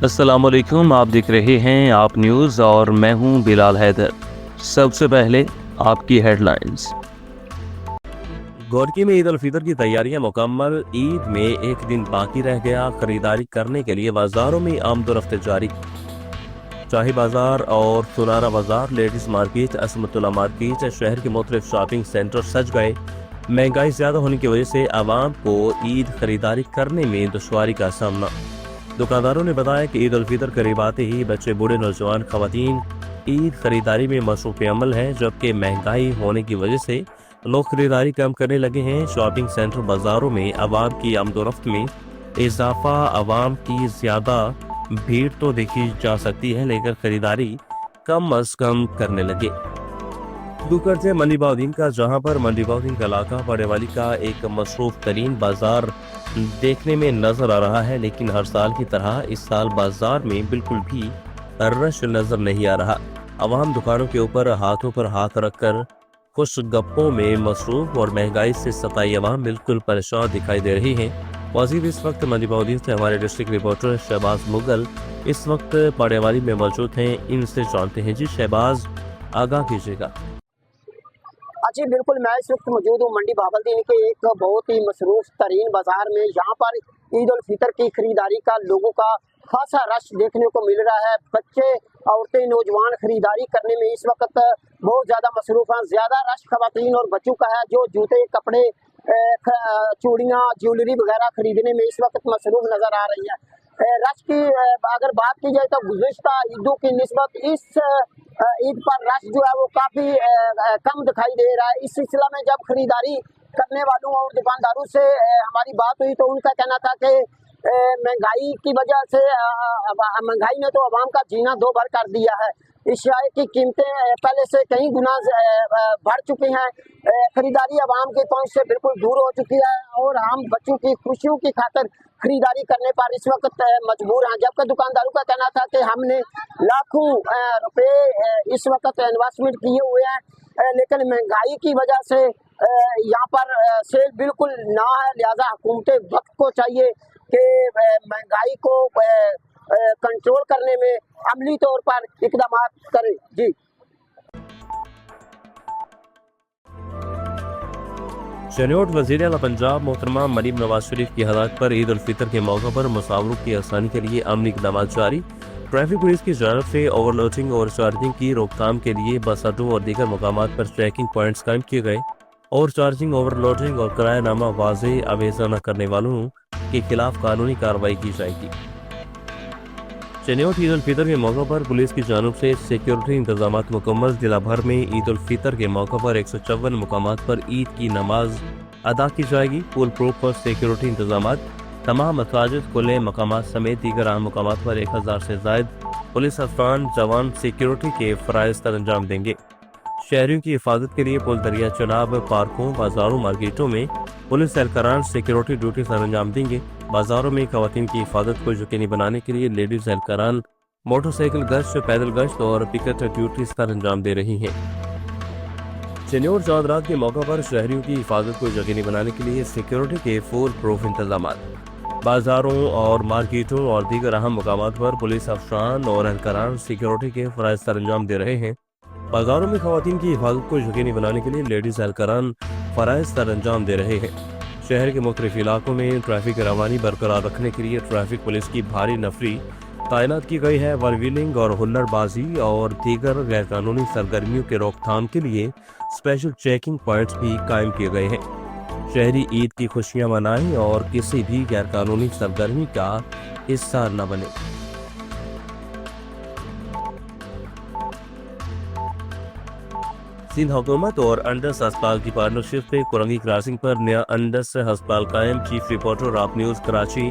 अस्सलाम वालेकुम, आप देख रहे हैं आप न्यूज़ और मैं हूं बिलाल हैदर। सबसे पहले आपकी हेडलाइंस। गोरकी में ईद उल फितर की तैयारियां मुकम्मल। ईद में एक दिन बाकी रह गया। खरीदारी करने के लिए बाजारों में आमदोरफ्त जारी। शाही बाजार और सुनारा बाजार, लेडीज मार्केट, असमतुल्ला मार्केट, शहर के मुख्तलिफ शॉपिंग सेंटर सज गए। महंगाई ज्यादा होने की वजह से आवाम को ईद खरीदारी करने में दुश्वारी का सामना। दुकानदारों ने बताया कि ईद उल फितर करीब आते ही बच्चे, बूढ़े, नौजवान, खवातीन ईद खरीदारी में मसरूफ अमल है, जबकि महंगाई होने की वजह से लोग खरीदारी कम करने लगे हैं। शॉपिंग सेंटर बाजारों में आवाम की आमदोरफ्त में इजाफा। आवाम की ज्यादा भीड़ तो देखी जा सकती है, लेकिन खरीदारी कम अज कम करने लगे। दुकरते मंडी बाउद्दीन का, जहां पर मंडी बाउद्दीन का इलाका पड़ेवाली का एक मसरूफ तरीन बाजार देखने में नजर आ रहा है, लेकिन हर साल की तरह इस साल बाजार में बिल्कुल भी रश नजर नहीं आ रहा। अवाम दुकानों के ऊपर हाथों पर हाथ रखकर खुश गप्पों में मसरूफ और महंगाई से सताई अवाम बिल्कुल परेशान दिखाई दे रही है। वजीर इस वक्त मंडी बाउद्दीन से हमारे डिस्ट्रिक्ट रिपोर्टर शहबाज मुगल इस वक्त पड़ेवाली में मौजूद हैं। इनसे जानते हैं। जी शहबाज, आगाह कीजिएगा। जी बिल्कुल, मैं इस वक्त मौजूद हूँ मंडी बाउद्दीन के एक बहुत ही मसरूफ तरीन बाजार में। यहाँ पर ईद उल फितर की खरीदारी का लोगों का खासा रश देखने को मिल रहा है। बच्चे, औरतें, नौजवान खरीदारी करने में इस वक्त बहुत ज़्यादा मसरूफ हैं। ज़्यादा रश खवातीन और बच्चों का है, जो जूते, कपड़े, चूड़ियाँ, ज्वेलरी वगैरह खरीदने में इस वक्त मसरूफ नज़र आ रही है। रश की अगर बात की जाए तो गुज़िश्ता ईदों की निस्बत इस ईद पर रश जो है वो काफ़ी कम दिखाई दे रहा है। इस सिलसिला में जब खरीदारी करने वालों और दुकानदारों से हमारी बात हुई तो उनका कहना था कि महंगाई की वजह से महंगाई ने तो आवाम का जीना दो भर कर दिया है। अशिया की कीमतें पहले से कई गुना बढ़ चुकी हैं। खरीदारी आवाम के पहुंच से बिल्कुल दूर हो चुकी है और हम बच्चों की खुशियों की खातिर खरीदारी करने पर इस वक्त मजबूर हैं। जबकि दुकानदारों का कहना था कि हमने लाखों रुपए इस वक्त इन्वेस्टमेंट किए हुए हैं, लेकिन महंगाई की वजह से यहाँ पर सेल बिल्कुल ना है। लिहाजा हुकूमत वक्त को चाहिए कि महंगाई को कंट्रोल करने में अमली तौर पर इकदाम करें। जी शनियोट वज़ीर आला पंजाब मोहतरमा मरीम नवाज शरीफ की हदायत पर ईद उल फितर के मौके पर मुसाफिरों की आसानी के लिए अमली इकदाम जारी। ट्रैफिक पुलिस की जानब से ओवरलोडिंग और चार्जिंग की रोकथाम के लिए बस अड्डों और दीगर मकामात पर चेकिंग पॉइंट्स कायम किए गए और चार्जिंग, ओवरलोडिंग और किरायानामा वाज़ेह अवेज़ा न करने वालों के खिलाफ कानूनी कार्रवाई की जाएगी। शनियोट ईद उल फितर के मौके पर पुलिस की जानब से सिक्योरिटी इंतजाम मुकम्मल। जिला भर में ईद उल फितर के मौके पर 154 मुकामात पर ईद की नमाज अदा की जाएगी। फुल प्रूफ और सिक्योरिटी इंतजाम। तमाम मसाजिद, खुले मकामात समेत दीगर आम मकामात पर 1000 से जायद पुलिस अफसरान जवान सिक्योरिटी के फ़राइज़ का अंजाम देंगे। शहरियों की हिफाजत के लिए पुल दरिया चनाब, पार्कों, बाजारों, मार्केटों में पुलिस एहलकारान सिक्योरिटी ड्यूटी सर अंजाम देंगे। बाजारों में खवातीन की हिफाजत को यकीनी बनाने के लिए लेडीज एहलकारान मोटरसाइकिल गश्त, पैदल गश्त और पिकेट ड्यूटी सर अंजाम दे रही हैं। शनिवार चांद रात के मौके पर शहरियों की हिफाजत को यकीनी बनाने के लिए सिक्योरिटी के फुल प्रूफ इंतजाम। बाजारों और मार्केटों और दीगर अहम मकामात पर पुलिस अफसरान और एहलकारान सिक्योरिटी के फ़राइज़ सर अंजाम दे रहे हैं। बाजारों में खवातीन की हिफाजत को यकीनी बनाने के लिए लेडीज एहलकारान फ़राइज़ सर अंजाम दे रहे हैं। शहर के मुख्तलिफ इलाकों में ट्रैफिक रवानी बरकरार रखने के लिए ट्रैफिक पुलिस की भारी नफरी तैनात की गई है। वन व्हीलिंग और हुल्लड़बाजी और दीगर गैरकानूनी सरगर्मियों के रोकथाम के लिए स्पेशल चेकिंग पॉइंट्स भी कायम किए गए हैं। शहरी ईद की खुशियां मनाएं और किसी भी गैरकानूनी सरगर्मी का हिस्सा न बने। सिंध हुकूमत और अंडस अस्पताल की पार्टनरशिप से कुरंगी क्रॉसिंग पर नया अंडस अस्पताल कायम। चीफ रिपोर्टर आप न्यूज़ कराची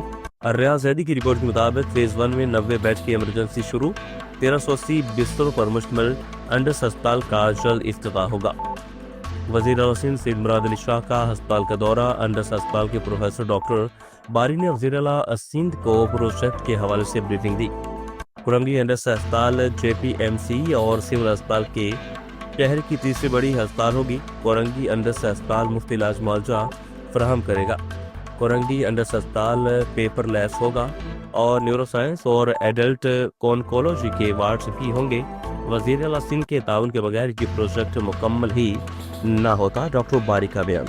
अर्रियाज जैदी की रिपोर्ट के मुताबिक फेज़ 1 में 90 बेड की इमरजेंसी शुरू। 1380 बिस्तरों पर मुश्तमिल अंडस अस्पताल का जल्द इफ्तिताह होगा। वज़ीर सिंध सैयद मुराद अली शाह का अस्पताल का दौरा। अंडस अस्पताल के प्रोफेसर डॉक्टर बारी ने वज़ीर आला सिंध को प्रोजेक्ट के हवाले से ब्रीफिंग दी। कुरंगी अंडस अस्पताल JPMC और सिविल अस्पताल के शहर की तीसरी बड़ी अस्पताल होगी। कुरंगी अंडस अस्पताल मुफ्त इलाज मुआवजा फराहम करेगा। کورنگی انڈر اسپتال پیپر لیس ہوگا اور نیورو سائنس اور ایڈلٹ کونکولوجی کے وارڈز بھی ہوں گے۔ وزیر اعلیٰ سندھ کے تعاون کے بغیر یہ پروجیکٹ مکمل ہی نہ ہوتا، ڈاکٹر باری کا بیان۔